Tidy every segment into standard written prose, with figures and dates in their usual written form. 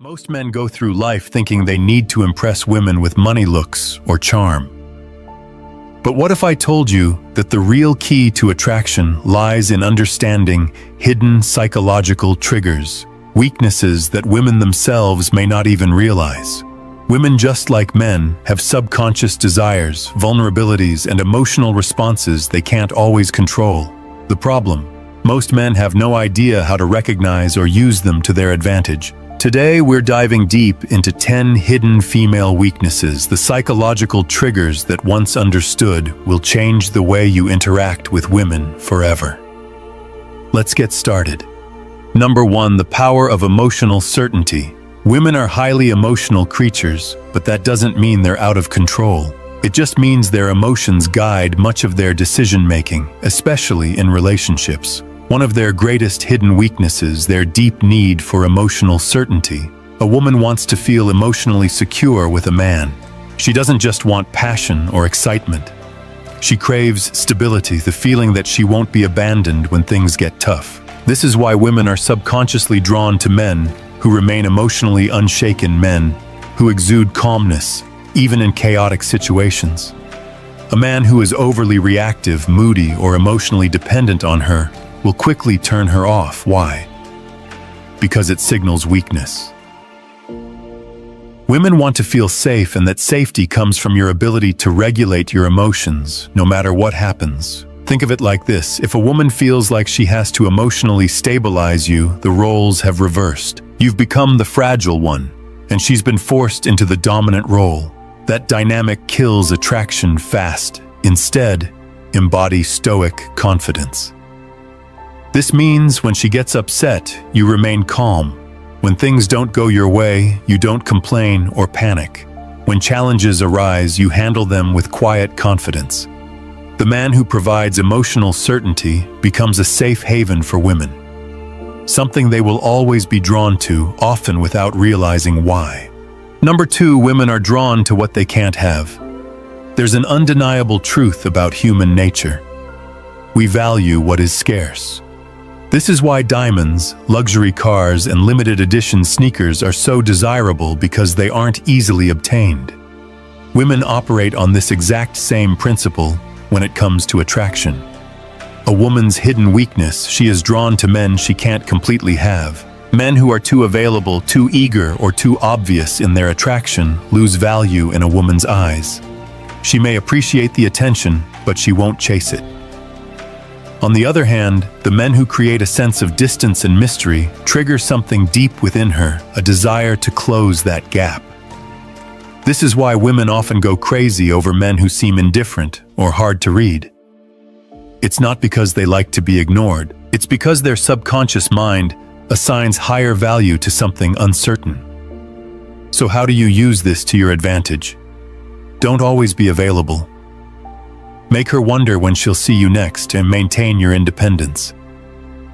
Most men go through life thinking they need to impress women with money, looks, or charm. But what if I told you that the real key to attraction lies in understanding hidden psychological triggers, weaknesses that women themselves may not even realize? Women, just like men, have subconscious desires, vulnerabilities, and emotional responses they can't always control. The problem: most men have no idea how to recognize or use them to their advantage. Today, we're diving deep into 10 hidden female weaknesses, the psychological triggers that, once understood, will change the way you interact with women forever. Let's get started. Number 1, the power of emotional certainty. Women are highly emotional creatures, but that doesn't mean they're out of control. It just means their emotions guide much of their decision-making, especially in relationships. One of their greatest hidden weaknesses, their deep need for emotional certainty. A woman wants to feel emotionally secure with a man. She doesn't just want passion or excitement. She craves stability, the feeling that she won't be abandoned when things get tough. This is why women are subconsciously drawn to men who remain emotionally unshaken, men who exude calmness, even in chaotic situations. A man who is overly reactive, moody, or emotionally dependent on her will quickly turn her off. Why? Because it signals weakness. Women want to feel safe, and that safety comes from your ability to regulate your emotions, no matter what happens. Think of it like this: if a woman feels like she has to emotionally stabilize you, the roles have reversed. You've become the fragile one, and she's been forced into the dominant role. That dynamic kills attraction fast. Instead, embody Stoic confidence. This means when she gets upset, you remain calm. When things don't go your way, you don't complain or panic. When challenges arise, you handle them with quiet confidence. The man who provides emotional certainty becomes a safe haven for women, something they will always be drawn to, often without realizing why. Number 2, women are drawn to what they can't have. There's an undeniable truth about human nature. We value what is scarce. This is why diamonds, luxury cars, and limited edition sneakers are so desirable, because they aren't easily obtained. Women operate on this exact same principle when it comes to attraction. A woman's hidden weakness: she is drawn to men she can't completely have. Men who are too available, too eager, or too obvious in their attraction lose value in a woman's eyes. She may appreciate the attention, but she won't chase it. On the other hand, the men who create a sense of distance and mystery trigger something deep within her, a desire to close that gap. This is why women often go crazy over men who seem indifferent or hard to read. It's not because they like to be ignored. It's because their subconscious mind assigns higher value to something uncertain. So how do you use this to your advantage? Don't always be available. Make her wonder when she'll see you next, and maintain your independence.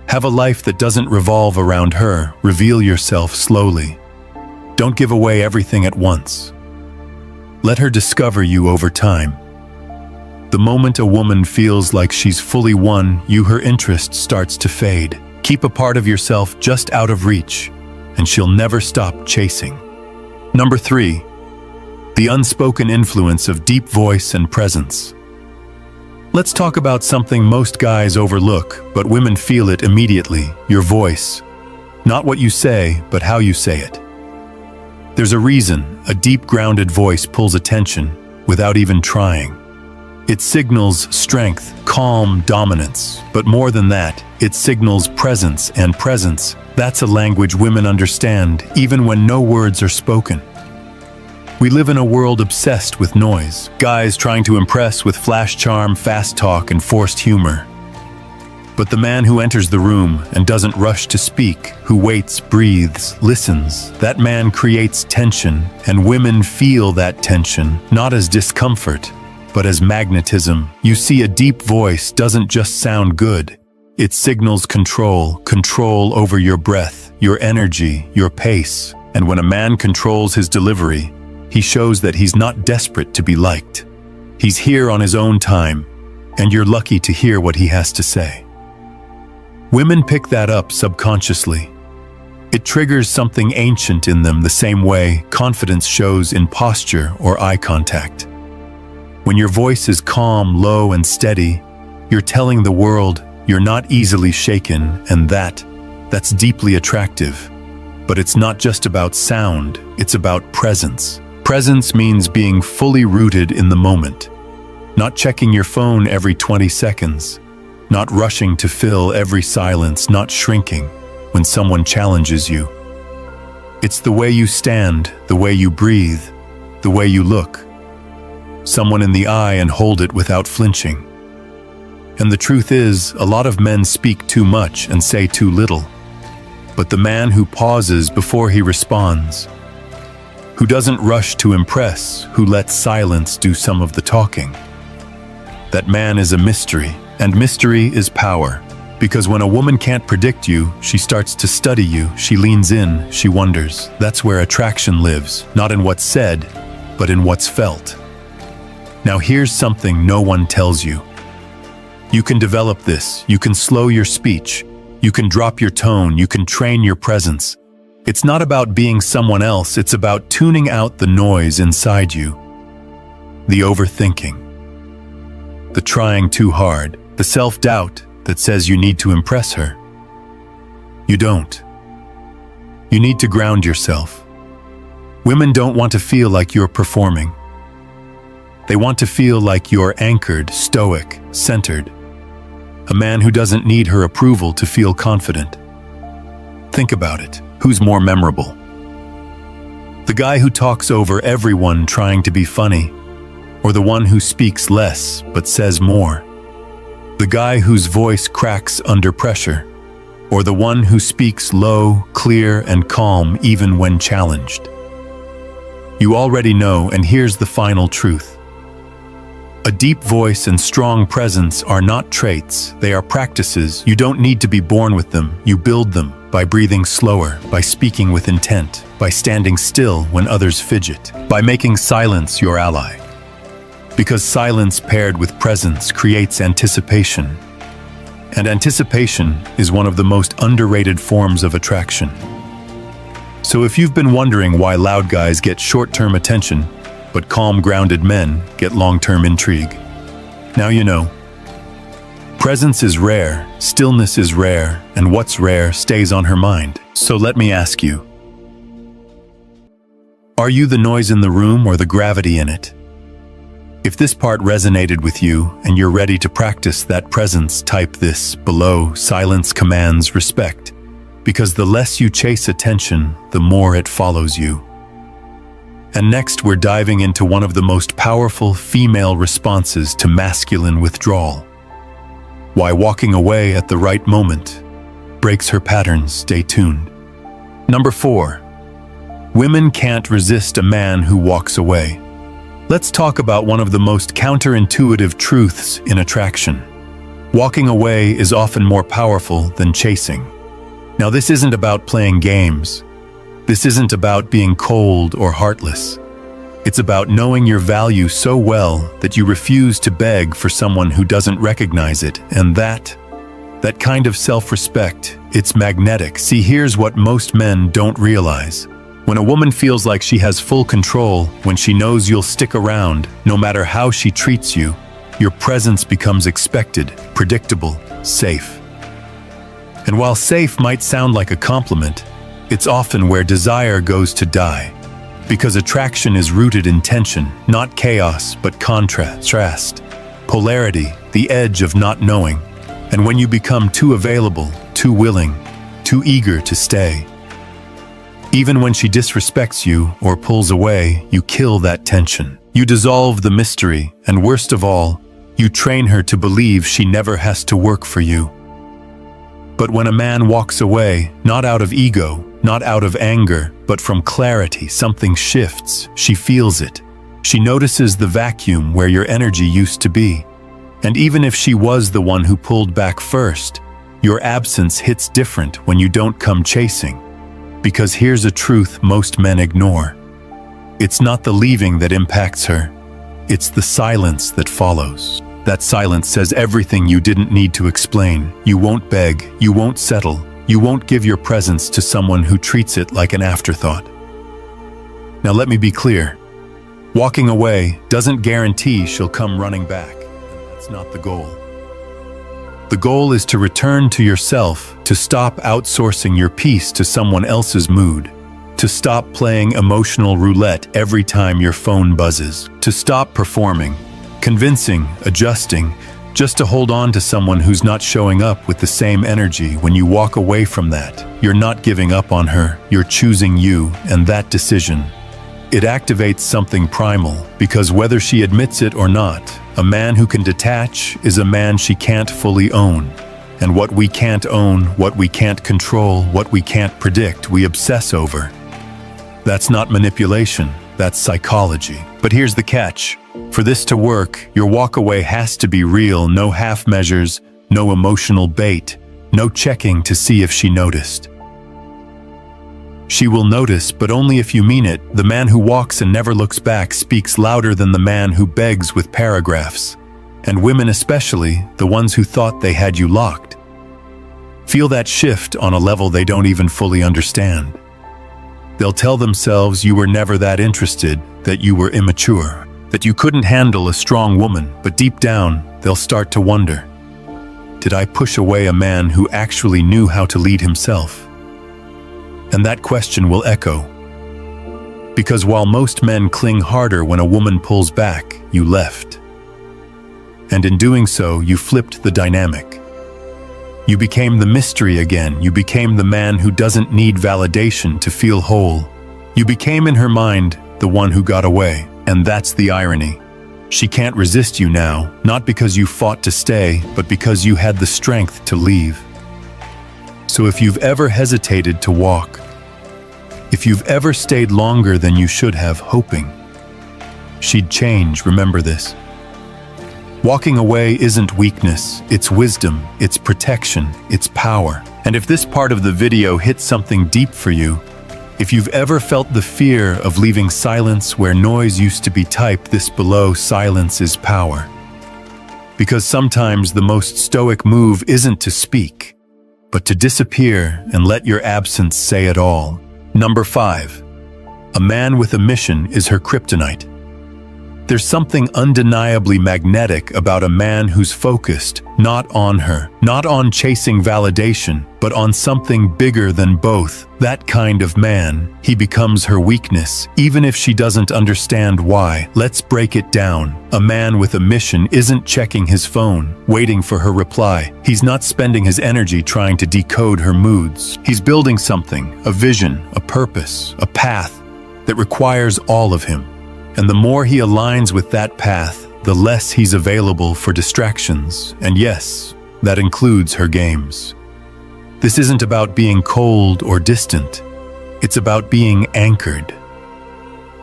Have a life that doesn't revolve around her. Reveal yourself slowly. Don't give away everything at once. Let her discover you over time. The moment a woman feels like she's fully won you, her interest starts to fade. Keep a part of yourself just out of reach, and she'll never stop chasing. Number 3, the unspoken influence of deep voice and presence. Let's talk about something most guys overlook, but women feel it immediately: your voice. Not what you say, but how you say it. There's a reason a deep, grounded voice pulls attention without even trying. It signals strength, calm, dominance, but more than that, it signals presence, and presence, that's a language women understand, even when no words are spoken. We live in a world obsessed with noise, guys trying to impress with flash charm, fast talk, and forced humor. But the man who enters the room and doesn't rush to speak, who waits, breathes, listens, that man creates tension, and women feel that tension, not as discomfort, but as magnetism. You see, a deep voice doesn't just sound good. It signals control, control over your breath, your energy, your pace. And when a man controls his delivery, he shows that he's not desperate to be liked. He's here on his own time, and you're lucky to hear what he has to say. Women pick that up subconsciously. It triggers something ancient in them the same way confidence shows in posture or eye contact. When your voice is calm, low, and steady, you're telling the world you're not easily shaken, and that's deeply attractive. But it's not just about sound, it's about presence. Presence means being fully rooted in the moment. Not checking your phone every 20 seconds. Not rushing to fill every silence, not shrinking when someone challenges you. It's the way you stand, the way you breathe, the way you look someone in the eye and hold it without flinching. And the truth is, a lot of men speak too much and say too little. But the man who pauses before he responds, who doesn't rush to impress, who lets silence do some of the talking, that man is a mystery, and mystery is power. Because when a woman can't predict you, she starts to study you, she leans in, she wonders. That's where attraction lives, not in what's said, but in what's felt. Now here's something no one tells you. You can develop this, you can slow your speech, you can drop your tone, you can train your presence. It's not about being someone else, it's about tuning out the noise inside you. The overthinking, the trying too hard, the self-doubt that says you need to impress her. You don't. You need to ground yourself. Women don't want to feel like you're performing. They want to feel like you're anchored, stoic, centered. A man who doesn't need her approval to feel confident. Think about it. Who's more memorable? The guy who talks over everyone trying to be funny, or the one who speaks less but says more? The guy whose voice cracks under pressure, or the one who speaks low, clear, and calm even when challenged? You already know, and here's the final truth. A deep voice and strong presence are not traits, they are practices. You don't need to be born with them, you build them by breathing slower, by speaking with intent, by standing still when others fidget, by making silence your ally. Because silence paired with presence creates anticipation. And anticipation is one of the most underrated forms of attraction. So if you've been wondering why loud guys get short-term attention, but calm, grounded men get long-term intrigue, now you know. Presence is rare, stillness is rare, and what's rare stays on her mind. So let me ask you, are you the noise in the room or the gravity in it? If this part resonated with you and you're ready to practice that presence, type this below. Silence commands respect, because the less you chase attention, the more it follows you. And next, we're diving into one of the most powerful female responses to masculine withdrawal. Why walking away at the right moment breaks her patterns. Stay tuned. Number 4. Women can't resist a man who walks away. Let's talk about one of the most counterintuitive truths in attraction. Walking away is often more powerful than chasing. Now, this isn't about playing games. This isn't about being cold or heartless. It's about knowing your value so well that you refuse to beg for someone who doesn't recognize it. And that kind of self-respect, it's magnetic. See, here's what most men don't realize. When a woman feels like she has full control, when she knows you'll stick around, no matter how she treats you, your presence becomes expected, predictable, safe. And while safe might sound like a compliment, it's often where desire goes to die. Because attraction is rooted in tension, not chaos, but contrast. Polarity, the edge of not knowing. And when you become too available, too willing, too eager to stay, even when she disrespects you or pulls away, you kill that tension. You dissolve the mystery, and worst of all, you train her to believe she never has to work for you. But when a man walks away, not out of ego, not out of anger, but from clarity, something shifts. She feels it. She notices the vacuum where your energy used to be. And even if she was the one who pulled back first, your absence hits different when you don't come chasing. Because here's a truth most men ignore. It's not the leaving that impacts her. It's the silence that follows. That silence says everything you didn't need to explain. You won't beg, you won't settle, You won't give your presence to someone who treats it like an afterthought. Now let me be clear. Walking away doesn't guarantee she'll come running back. That's not the goal. The goal is to return to yourself, to stop outsourcing your peace to someone else's mood, to stop playing emotional roulette every time your phone buzzes, to stop performing, convincing, adjusting, just to hold on to someone who's not showing up with the same energy. When you walk away from that, you're not giving up on her, you're choosing you, and that decision. It activates something primal, because whether she admits it or not, a man who can detach is a man she can't fully own. And what we can't own, what we can't control, what we can't predict, we obsess over. That's not manipulation, that's psychology. But here's the catch. For this to work, your walkaway has to be real, no half measures, no emotional bait, no checking to see if she noticed. She will notice, but only if you mean it. The man who walks and never looks back speaks louder than the man who begs with paragraphs. And women especially, the ones who thought they had you locked, feel that shift on a level they don't even fully understand. They'll tell themselves you were never that interested, that you were immature, that you couldn't handle a strong woman, but deep down, they'll start to wonder, did I push away a man who actually knew how to lead himself? And that question will echo. Because while most men cling harder when a woman pulls back, you left. And in doing so, you flipped the dynamic. You became the mystery again. You became the man who doesn't need validation to feel whole. You became in her mind the one who got away. And that's the irony. She can't resist you now, not because you fought to stay, but because you had the strength to leave. So if you've ever hesitated to walk, if you've ever stayed longer than you should have, hoping she'd change, remember this. Walking away isn't weakness, it's wisdom, it's protection, it's power. And if this part of the video hit something deep for you, if you've ever felt the fear of leaving silence where noise used to be typed, this below, silence is power. Because sometimes the most stoic move isn't to speak, but to disappear and let your absence say it all. Number 5. A man with a mission is her kryptonite. There's something undeniably magnetic about a man who's focused, not on her, not on chasing validation, but on something bigger than both. That kind of man, he becomes her weakness, even if she doesn't understand why. Let's break it down. A man with a mission isn't checking his phone, waiting for her reply. He's not spending his energy trying to decode her moods. He's building something, a vision, a purpose, a path that requires all of him. And the more he aligns with that path, the less he's available for distractions. And yes, that includes her games. This isn't about being cold or distant. It's about being anchored.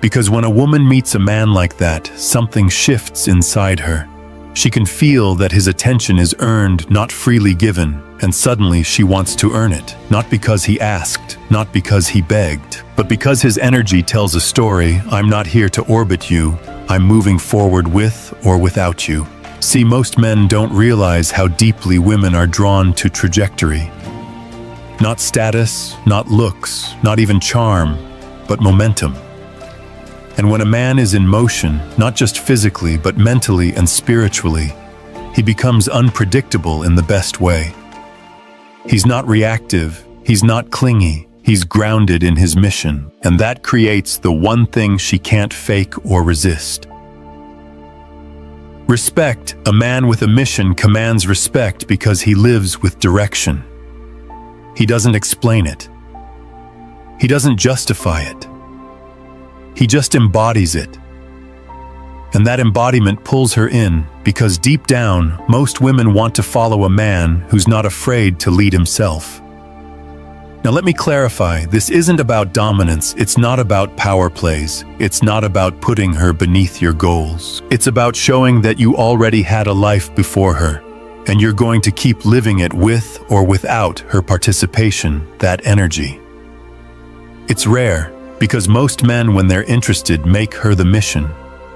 Because when a woman meets a man like that, something shifts inside her. She can feel that his attention is earned, not freely given, and suddenly she wants to earn it. Not because he asked, not because he begged, but because his energy tells a story. I'm not here to orbit you, I'm moving forward with or without you. See, most men don't realize how deeply women are drawn to trajectory. Not status, not looks, not even charm, but momentum. And when a man is in motion, not just physically, but mentally and spiritually, he becomes unpredictable in the best way. He's not reactive, he's not clingy, he's grounded in his mission, and that creates the one thing she can't fake or resist. Respect. A man with a mission commands respect because he lives with direction. He doesn't explain it. He doesn't justify it. He just embodies it. And that embodiment pulls her in because deep down, most women want to follow a man who's not afraid to lead himself. Now let me clarify, this isn't about dominance, it's not about power plays, it's not about putting her beneath your goals. It's about showing that you already had a life before her, and you're going to keep living it with or without her participation, that energy. It's rare, because most men, when they're interested, make her the mission.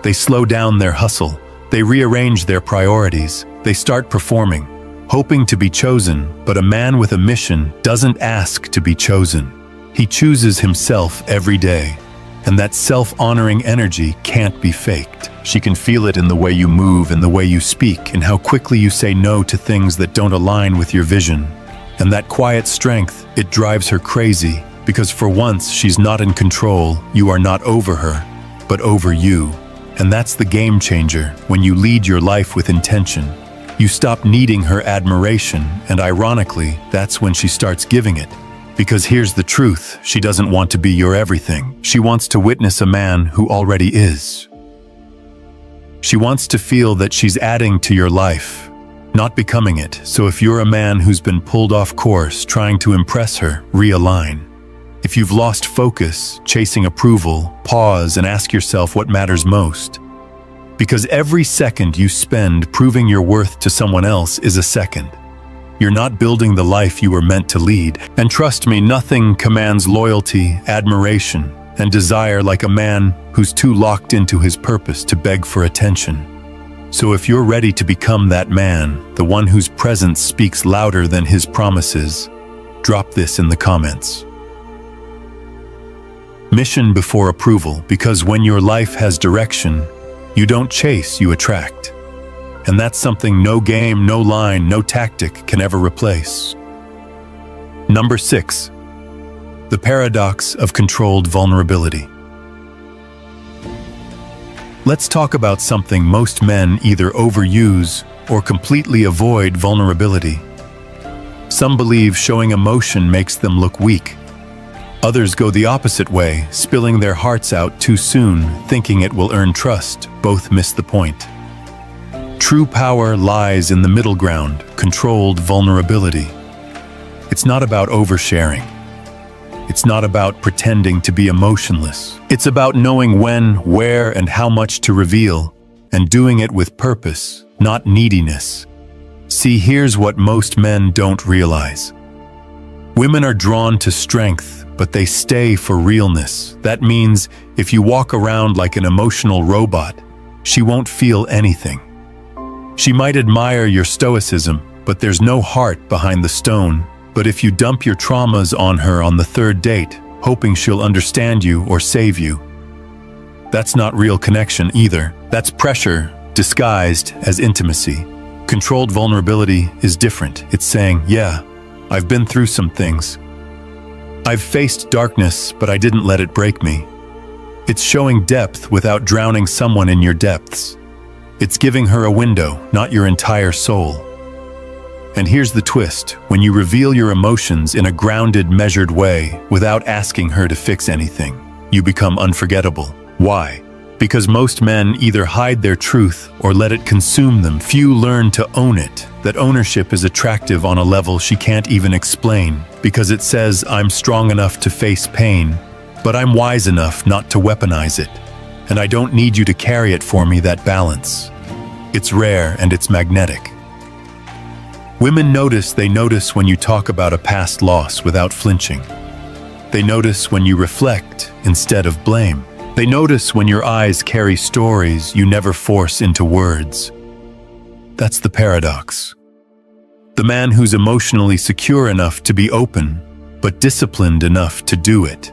They slow down their hustle, they rearrange their priorities, they start performing. hoping to be chosen, but a man with a mission doesn't ask to be chosen. He chooses himself every day. And that self-honoring energy can't be faked. She can feel it in the way you move, in the way you speak, in how quickly you say no to things that don't align with your vision. And that quiet strength, it drives her crazy, because for once she's not in control. You are not over her, but over you. And that's the game changer. When you lead your life with intention, you stop needing her admiration, and ironically, that's when she starts giving it. Because here's the truth, she doesn't want to be your everything. She wants to witness a man who already is. She wants to feel that she's adding to your life, not becoming it. So if you're a man who's been pulled off course trying to impress her, realign. If you've lost focus, chasing approval, pause and ask yourself what matters most. Because every second you spend proving your worth to someone else is a second. You're not building the life you were meant to lead. And trust me, nothing commands loyalty, admiration, and desire like a man who's too locked into his purpose to beg for attention. So if you're ready to become that man, the one whose presence speaks louder than his promises, drop this in the comments. Mission before approval, because when your life has direction, you don't chase, you attract. And that's something no game, no line, no tactic can ever replace. Number 6. The paradox of controlled vulnerability. Let's talk about something most men either overuse or completely avoid: vulnerability. Some believe showing emotion makes them look weak. Others go the opposite way, spilling their hearts out too soon, thinking it will earn trust. Both miss the point. True power lies in the middle ground, controlled vulnerability. It's not about oversharing. It's not about pretending to be emotionless. It's about knowing when, where, and how much to reveal, and doing it with purpose, not neediness. See, here's what most men don't realize. Women are drawn to strength, but they stay for realness. That means if you walk around like an emotional robot, she won't feel anything. She might admire your stoicism, but there's no heart behind the stone. But if you dump your traumas on her on the third date, hoping she'll understand you or save you, that's not real connection either. That's pressure disguised as intimacy. Controlled vulnerability is different. It's saying, yeah, I've been through some things. I've faced darkness, but I didn't let it break me. It's showing depth without drowning someone in your depths. It's giving her a window, not your entire soul. And here's the twist: when you reveal your emotions in a grounded, measured way, without asking her to fix anything, you become unforgettable. Why? Because most men either hide their truth or let it consume them. Few learn to own it. That ownership is attractive on a level she can't even explain, because it says, I'm strong enough to face pain, but I'm wise enough not to weaponize it. And I don't need you to carry it for me. That balance. It's rare and it's magnetic. Women notice, they notice when you talk about a past loss without flinching. They notice when you reflect instead of blame. They notice when your eyes carry stories you never force into words. That's the paradox. The man who's emotionally secure enough to be open, but disciplined enough to do it,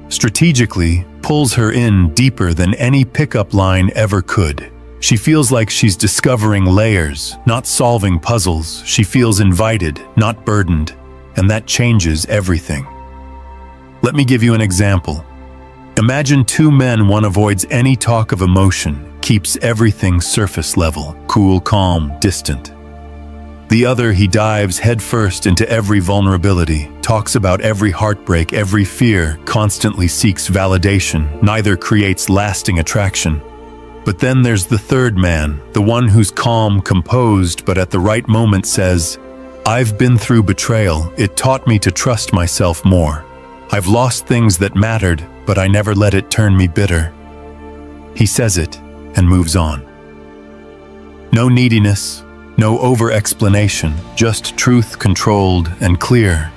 strategically pulls her in deeper than any pickup line ever could. She feels like she's discovering layers, not solving puzzles. She feels invited, not burdened, and that changes everything. Let me give you an example. Imagine two men. One avoids any talk of emotion, keeps everything surface level, cool, calm, distant. The other, he dives headfirst into every vulnerability, talks about every heartbreak, every fear, constantly seeks validation. Neither creates lasting attraction. But then there's the third man, the one who's calm, composed, but at the right moment says, I've been through betrayal. It taught me to trust myself more. I've lost things that mattered, but I never let it turn me bitter. He says it and moves on. No neediness, no over-explanation, just truth, controlled and clear.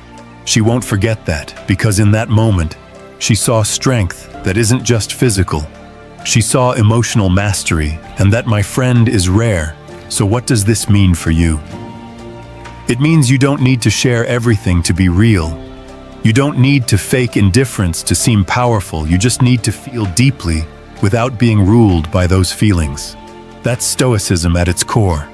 She won't forget that, because in that moment, she saw strength that isn't just physical. She saw emotional mastery, and that, my friend, is rare. So what does this mean for you? It means you don't need to share everything to be real. You don't need to fake indifference to seem powerful. You just need to feel deeply without being ruled by those feelings. That's Stoicism at its core.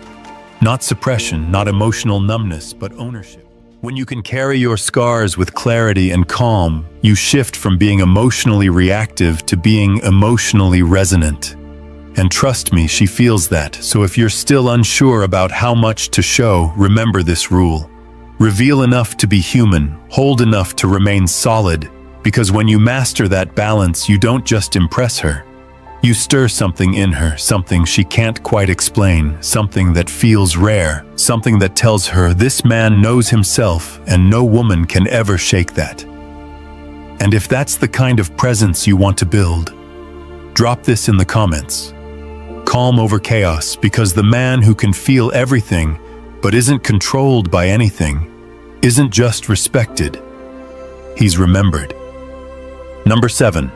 Not suppression, not emotional numbness, but ownership. When you can carry your scars with clarity and calm, you shift from being emotionally reactive to being emotionally resonant. And trust me, she feels that. So if you're still unsure about how much to show, remember this rule. Reveal enough to be human, hold enough to remain solid, because when you master that balance, you don't just impress her. You stir something in her, something she can't quite explain, something that feels rare, something that tells her this man knows himself and no woman can ever shake that. And if that's the kind of presence you want to build, drop this in the comments. Calm over chaos, because the man who can feel everything but isn't controlled by anything isn't just respected, he's remembered. Number 7.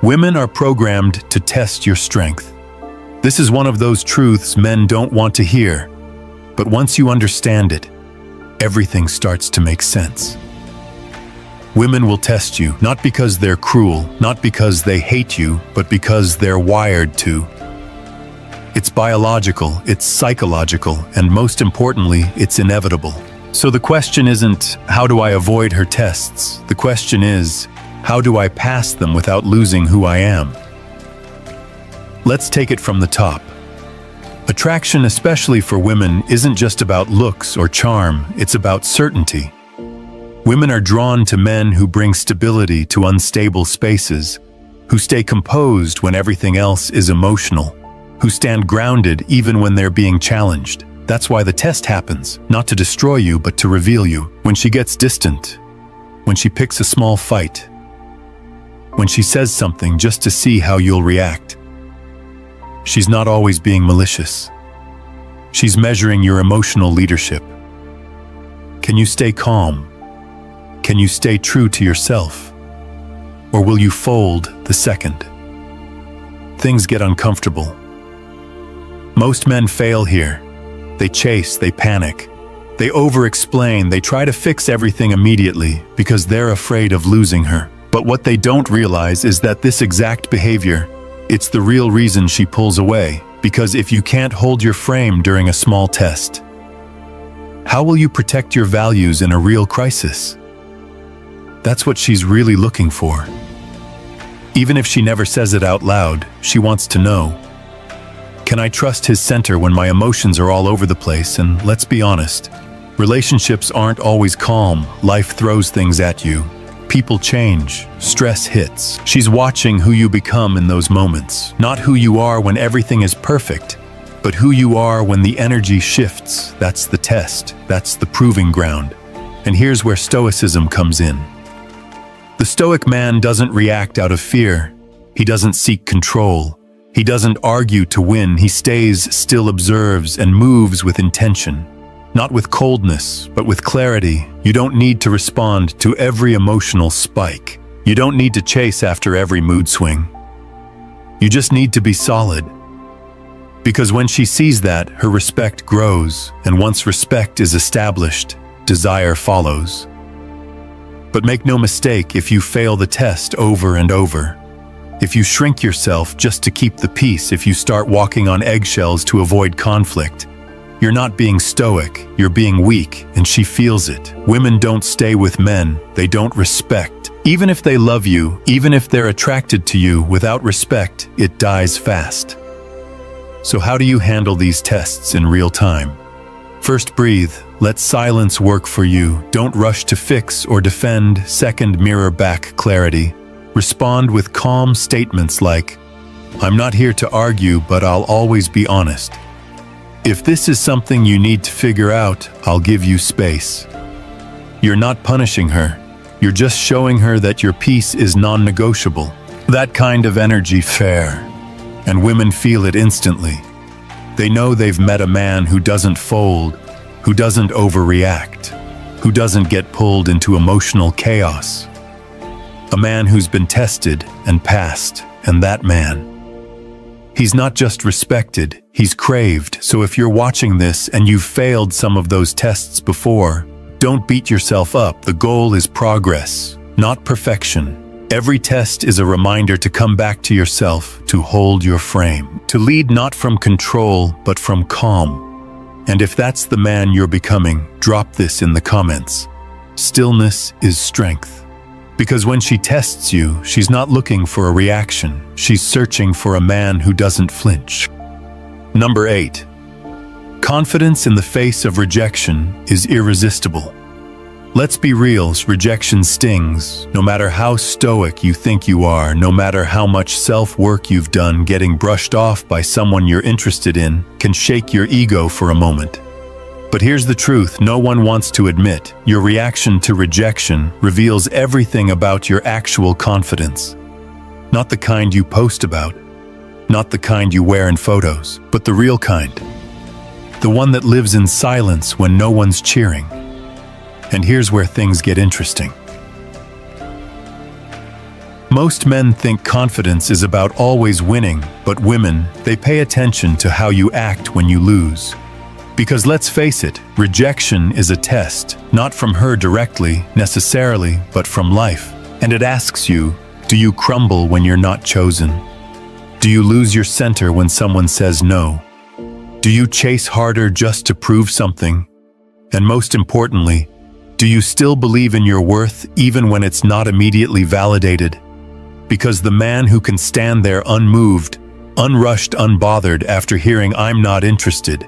Women are programmed to test your strength. This is one of those truths men don't want to hear, but once you understand it, everything starts to make sense. Women will test you, not because they're cruel, not because they hate you, but because they're wired to. It's biological, it's psychological, and most importantly, it's inevitable. So the question isn't, how do I avoid her tests? The question is, how do I pass them without losing who I am? Let's take it from the top. Attraction, especially for women, isn't just about looks or charm, it's about certainty. Women are drawn to men who bring stability to unstable spaces, who stay composed when everything else is emotional, who stand grounded even when they're being challenged. That's why the test happens, not to destroy you, but to reveal you. When she gets distant, when she picks a small fight, when she says something just to see how you'll react. She's not always being malicious. She's measuring your emotional leadership. Can you stay calm? Can you stay true to yourself? Or will you fold the second things get uncomfortable? Most men fail here. They chase, they panic. They over-explain, they try to fix everything immediately because they're afraid of losing her. But what they don't realize is that this exact behavior, it's the real reason she pulls away. Because if you can't hold your frame during a small test, how will you protect your values in a real crisis? That's what she's really looking for. Even if she never says it out loud, she wants to know. Can I trust his center when my emotions are all over the place? And let's be honest, relationships aren't always calm. Life throws things at you. People change, stress hits. She's watching who you become in those moments. Not who you are when everything is perfect, but who you are when the energy shifts. That's the test. That's the proving ground. And here's where Stoicism comes in. The Stoic man doesn't react out of fear. He doesn't seek control. He doesn't argue to win. He stays still, observes, and moves with intention. Not with coldness, but with clarity. You don't need to respond to every emotional spike. You don't need to chase after every mood swing. You just need to be solid. Because when she sees that, her respect grows, and once respect is established, desire follows. But make no mistake, if you fail the test over and over, if you shrink yourself just to keep the peace, if you start walking on eggshells to avoid conflict, you're not being stoic, you're being weak, and she feels it. Women don't stay with men, they don't respect. Even if they love you, even if they're attracted to you, without respect, it dies fast. So how do you handle these tests in real time? First, breathe. Let silence work for you. Don't rush to fix or defend. Second, mirror back clarity. Respond with calm statements like, I'm not here to argue, but I'll always be honest. If this is something you need to figure out, I'll give you space. You're not punishing her. You're just showing her that your peace is non-negotiable. That kind of energy, fair. And women feel it instantly. They know they've met a man who doesn't fold, who doesn't overreact, who doesn't get pulled into emotional chaos. A man who's been tested and passed, and that man, He's not just respected, he's craved. So if you're watching this and you've failed some of those tests before, don't beat yourself up. The goal is progress, not perfection. Every test is a reminder to come back to yourself, to hold your frame, to lead not from control, but from calm. And if that's the man you're becoming, drop this in the comments. Stillness is strength. Because when she tests you, she's not looking for a reaction. She's searching for a man who doesn't flinch. Number 8. Confidence in the face of rejection is irresistible. Let's be real, rejection stings. No matter how stoic you think you are, no matter how much self-work you've done, getting brushed off by someone you're interested in can shake your ego for a moment. But here's the truth no one wants to admit. Your reaction to rejection reveals everything about your actual confidence. Not the kind you post about, not the kind you wear in photos, but the real kind. The one that lives in silence when no one's cheering. And here's where things get interesting. Most men think confidence is about always winning, but women, they pay attention to how you act when you lose. Because let's face it, rejection is a test, not from her directly, necessarily, but from life. And it asks you, do you crumble when you're not chosen? Do you lose your center when someone says no? Do you chase harder just to prove something? And most importantly, do you still believe in your worth even when it's not immediately validated? Because the man who can stand there unmoved, unrushed, unbothered after hearing "I'm not interested,"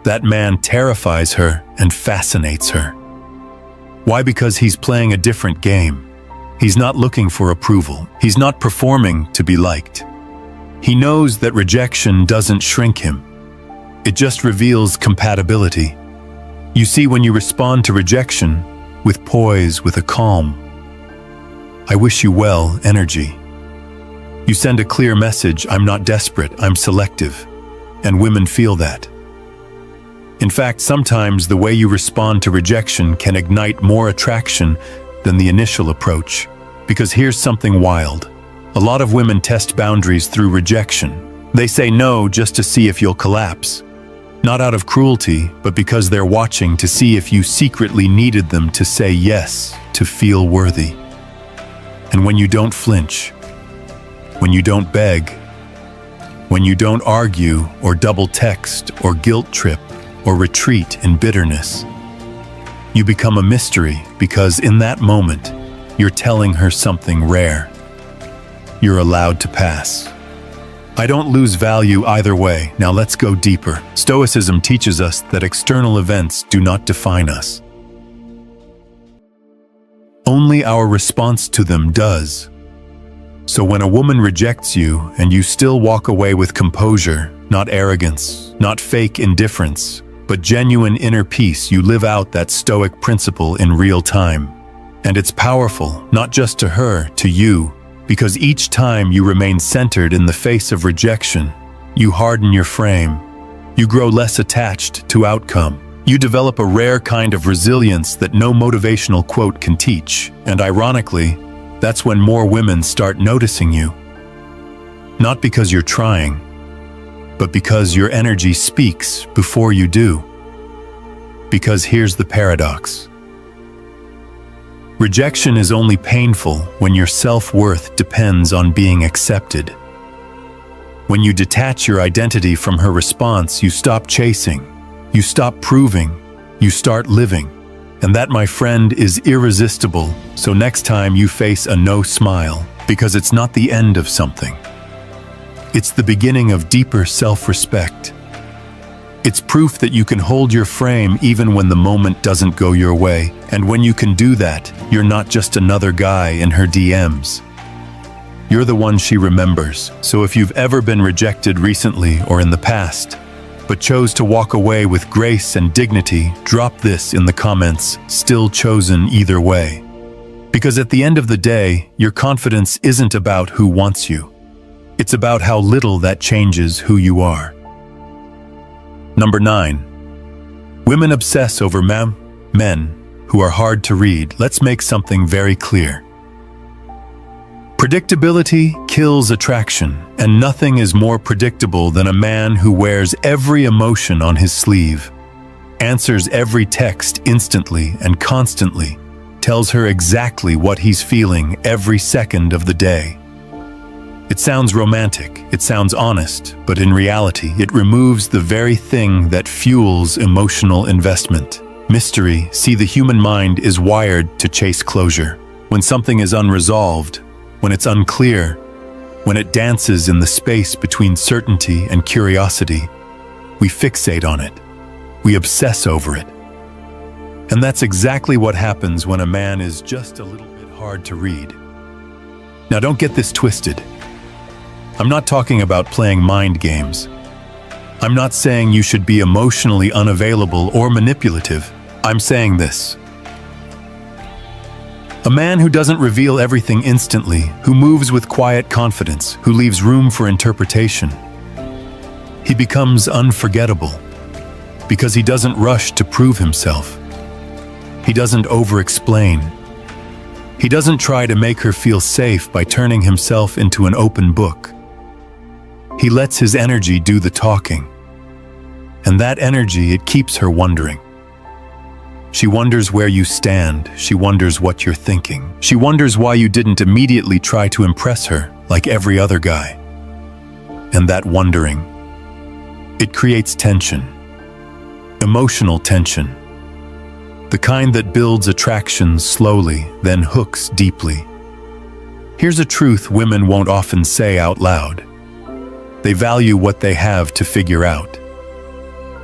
that man terrifies her and fascinates her. Why? Because he's playing a different game. He's not looking for approval. He's not performing to be liked. He knows that rejection doesn't shrink him. It just reveals compatibility. You see, when you respond to rejection with poise, with a calm, "I wish you well" energy, you send a clear message: I'm not desperate, I'm selective. And women feel that. In fact, sometimes the way you respond to rejection can ignite more attraction than the initial approach. Because here's something wild. A lot of women test boundaries through rejection. They say no just to see if you'll collapse. Not out of cruelty, but because they're watching to see if you secretly needed them to say yes, to feel worthy. And when you don't flinch, when you don't beg, when you don't argue or double text or guilt trip, or retreat in bitterness, you become a mystery because in that moment, you're telling her something rare. You're allowed to pass. I don't lose value either way. Now let's go deeper. Stoicism teaches us that external events do not define us. Only our response to them does. So when a woman rejects you and you still walk away with composure, not arrogance, not fake indifference, but genuine inner peace, you live out that Stoic principle in real time. And it's powerful, not just to her, to you, because each time you remain centered in the face of rejection, you harden your frame. You grow less attached to outcome. You develop a rare kind of resilience that no motivational quote can teach. And ironically, that's when more women start noticing you. Not because you're trying, but because your energy speaks before you do. Because here's the paradox. Rejection is only painful when your self-worth depends on being accepted. When you detach your identity from her response, you stop chasing, you stop proving, you start living. And that, my friend, is irresistible. So next time you face a no, smile, because it's not the end of something. It's the beginning of deeper self-respect. It's proof that you can hold your frame even when the moment doesn't go your way. And when you can do that, you're not just another guy in her DMs. You're the one she remembers. So if you've ever been rejected recently or in the past, but chose to walk away with grace and dignity, drop this in the comments: still chosen either way. Because at the end of the day, your confidence isn't about who wants you. It's about how little that changes who you are. Number 9. Women obsess over men who are hard to read. Let's make something very clear. Predictability kills attraction, and nothing is more predictable than a man who wears every emotion on his sleeve, answers every text instantly and constantly, tells her exactly what he's feeling every second of the day. It sounds romantic, it sounds honest, but in reality, it removes the very thing that fuels emotional investment. Mystery. See, the human mind is wired to chase closure. When something is unresolved, when it's unclear, when it dances in the space between certainty and curiosity, we fixate on it. We obsess over it. And that's exactly what happens when a man is just a little bit hard to read. Now, don't get this twisted. I'm not talking about playing mind games. I'm not saying you should be emotionally unavailable or manipulative. I'm saying this. A man who doesn't reveal everything instantly, who moves with quiet confidence, who leaves room for interpretation. He becomes unforgettable because he doesn't rush to prove himself. He doesn't over-explain. He doesn't try to make her feel safe by turning himself into an open book. He lets his energy do the talking. And that energy, it keeps her wondering. She wonders where you stand. She wonders what you're thinking. She wonders why you didn't immediately try to impress her like every other guy. And that wondering, it creates tension. Emotional tension. The kind that builds attraction slowly, then hooks deeply. Here's a truth women won't often say out loud. They value what they have to figure out.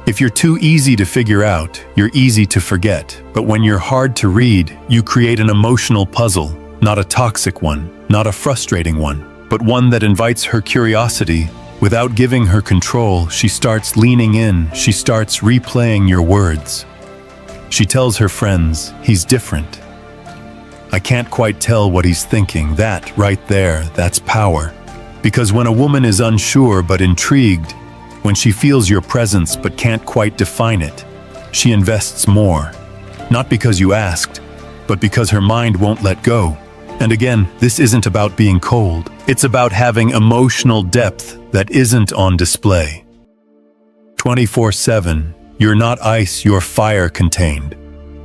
If you're too easy to figure out, you're easy to forget. But when you're hard to read, you create an emotional puzzle, not a toxic one, not a frustrating one, but one that invites her curiosity. Without giving her control, she starts leaning in, she starts replaying your words. She tells her friends, he's different. I can't quite tell what he's thinking. That, right there, that's power. Because when a woman is unsure but intrigued, when she feels your presence but can't quite define it, she invests more. Not because you asked, but because her mind won't let go. And again, this isn't about being cold. It's about having emotional depth that isn't on display. 24/7, you're not ice, you're fire contained.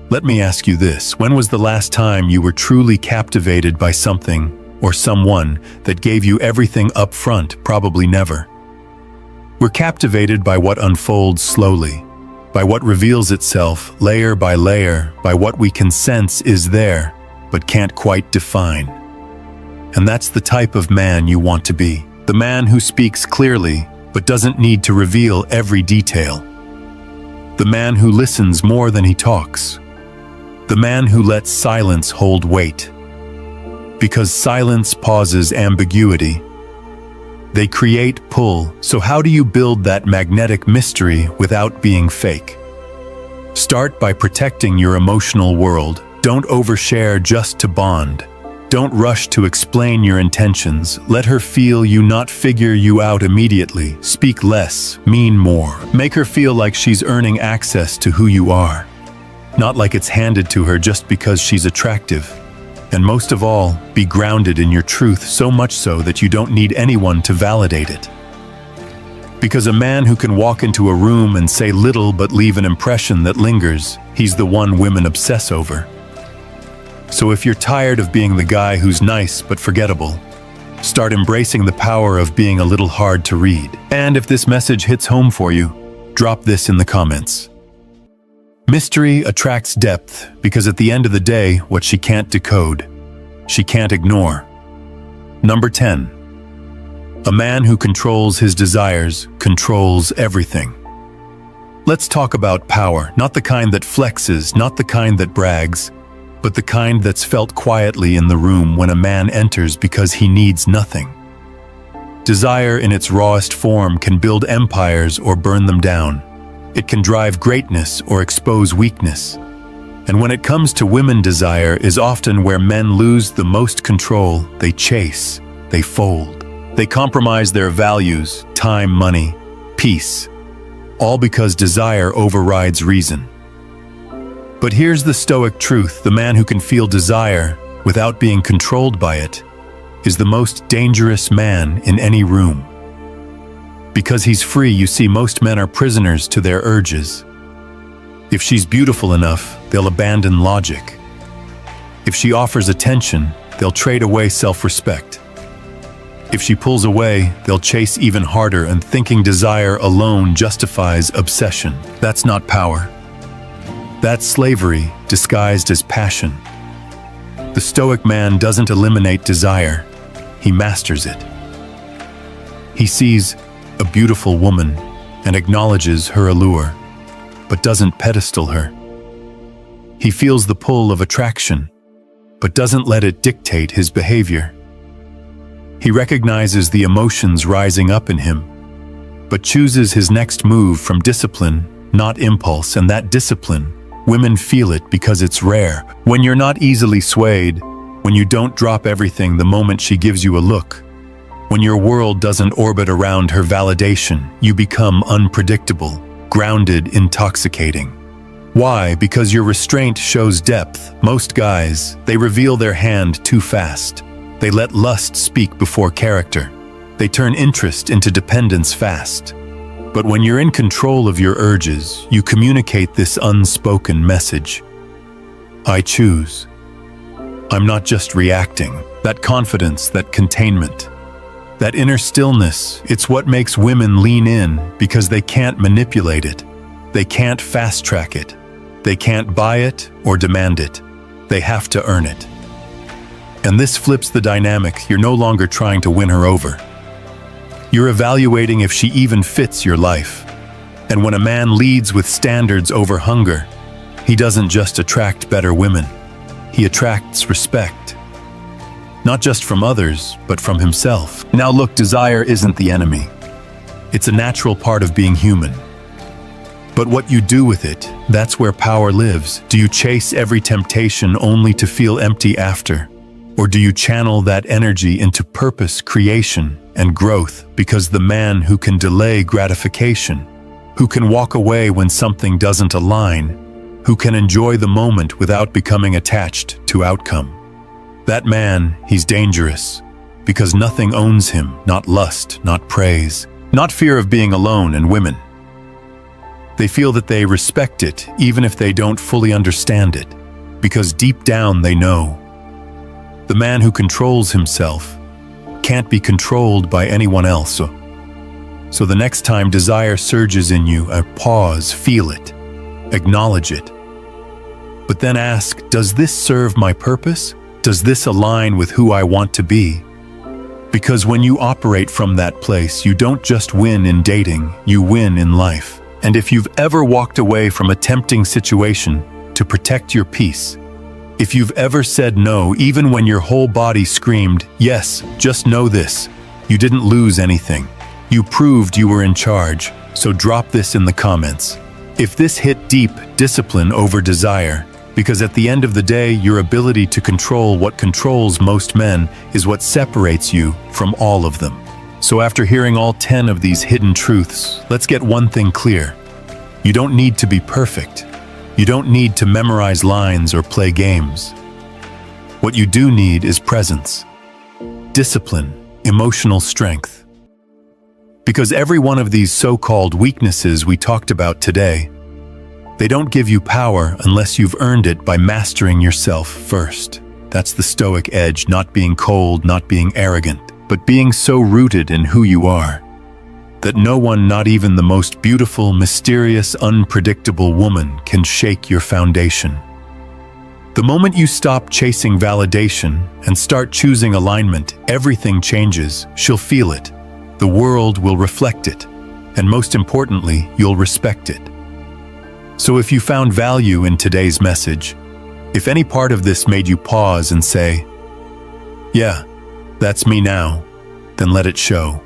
Let me ask you this, when was the last time you were truly captivated by something or someone that gave you everything up front? Probably never. We're captivated by what unfolds slowly, by what reveals itself layer by layer, by what we can sense is there, but can't quite define. And that's the type of man you want to be. The man who speaks clearly, but doesn't need to reveal every detail. The man who listens more than he talks. The man who lets silence hold weight. Because silence pauses ambiguity. They create pull. So how do you build that magnetic mystery without being fake? Start by protecting your emotional world. Don't overshare just to bond. Don't rush to explain your intentions. Let her feel you, not figure you out immediately. Speak less, mean more. Make her feel like she's earning access to who you are. Not like it's handed to her just because she's attractive. And most of all, be grounded in your truth, so much so that you don't need anyone to validate it. Because a man who can walk into a room and say little but leave an impression that lingers, he's the one women obsess over. So if you're tired of being the guy who's nice but forgettable, start embracing the power of being a little hard to read. And if this message hits home for you, drop this in the comments. Mystery attracts depth because at the end of the day, what she can't decode, she can't ignore. Number 10. A man who controls his desires controls everything. Let's talk about power, not the kind that flexes, not the kind that brags, but the kind that's felt quietly in the room when a man enters because he needs nothing. Desire in its rawest form can build empires or burn them down. It can drive greatness or expose weakness. And when it comes to women, desire is often where men lose the most control. They chase, they fold, they compromise their values, time, money, peace, all because desire overrides reason. But here's the Stoic truth: the man who can feel desire without being controlled by it is the most dangerous man in any room. Because he's free, you see, most men are prisoners to their urges. If she's beautiful enough, they'll abandon logic. If she offers attention, they'll trade away self-respect. If she pulls away, they'll chase even harder, and thinking desire alone justifies obsession. That's not power. That's slavery disguised as passion. The Stoic man doesn't eliminate desire, he masters it. He sees a beautiful woman and acknowledges her allure, but doesn't pedestal her. He feels the pull of attraction, but doesn't let it dictate his behavior. He recognizes the emotions rising up in him, but chooses his next move from discipline, not impulse, and that discipline, women feel it because it's rare. When you're not easily swayed, when you don't drop everything the moment she gives you a look, when your world doesn't orbit around her validation, you become unpredictable, grounded, intoxicating. Why? Because your restraint shows depth. Most guys, they reveal their hand too fast. They let lust speak before character. They turn interest into dependence fast. But when you're in control of your urges, you communicate this unspoken message. I choose. I'm not just reacting. That confidence, that containment, that inner stillness, it's what makes women lean in, because they can't manipulate it. They can't fast-track it. They can't buy it or demand it. They have to earn it. And this flips the dynamic. You're no longer trying to win her over. You're evaluating if she even fits your life. And when a man leads with standards over hunger, he doesn't just attract better women. He attracts respect. Not just from others, but from himself. Now look, desire isn't the enemy. It's a natural part of being human. But what you do with it, that's where power lives. Do you chase every temptation only to feel empty after? Or do you channel that energy into purpose, creation, and growth? Because the man who can delay gratification, who can walk away when something doesn't align, who can enjoy the moment without becoming attached to outcome, that man, he's dangerous, because nothing owns him, not lust, not praise, not fear of being alone. And women, they feel that they respect it, even if they don't fully understand it, because deep down they know. The man who controls himself can't be controlled by anyone else. So the next time desire surges in you, pause, feel it, acknowledge it. But then ask, does this serve my purpose? Does this align with who I want to be? Because when you operate from that place, you don't just win in dating, you win in life. And if you've ever walked away from a tempting situation to protect your peace, if you've ever said no even when your whole body screamed yes, just know this: you didn't lose anything. You proved you were in charge. So drop this in the comments. If this hit deep, discipline over desire. Because at the end of the day, your ability to control what controls most men is what separates you from all of them. So after hearing all 10 of these hidden truths, let's get one thing clear. You don't need to be perfect. You don't need to memorize lines or play games. What you do need is presence, discipline, emotional strength. Because every one of these so-called weaknesses we talked about today, they don't give you power unless you've earned it by mastering yourself first. That's the Stoic edge, not being cold, not being arrogant, but being so rooted in who you are that no one, not even the most beautiful, mysterious, unpredictable woman, can shake your foundation. The moment you stop chasing validation and start choosing alignment, everything changes. She'll feel it. The world will reflect it. And most importantly, you'll respect it. So if you found value in today's message, if any part of this made you pause and say, yeah, that's me now, then let it show.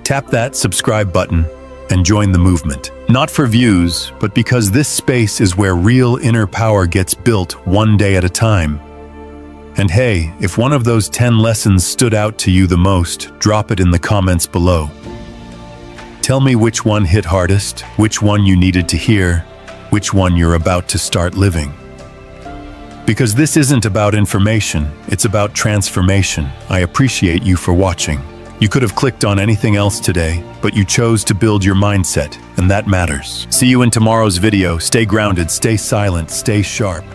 Tap that subscribe button and join the movement. Not for views, but because this space is where real inner power gets built one day at a time. And hey, if one of those 10 lessons stood out to you the most, drop it in the comments below. Tell me which one hit hardest, which one you needed to hear, which one you're about to start living. Because this isn't about information, it's about transformation. I appreciate you for watching. You could have clicked on anything else today, but you chose to build your mindset, and that matters. See you in tomorrow's video. Stay grounded, stay silent, stay sharp.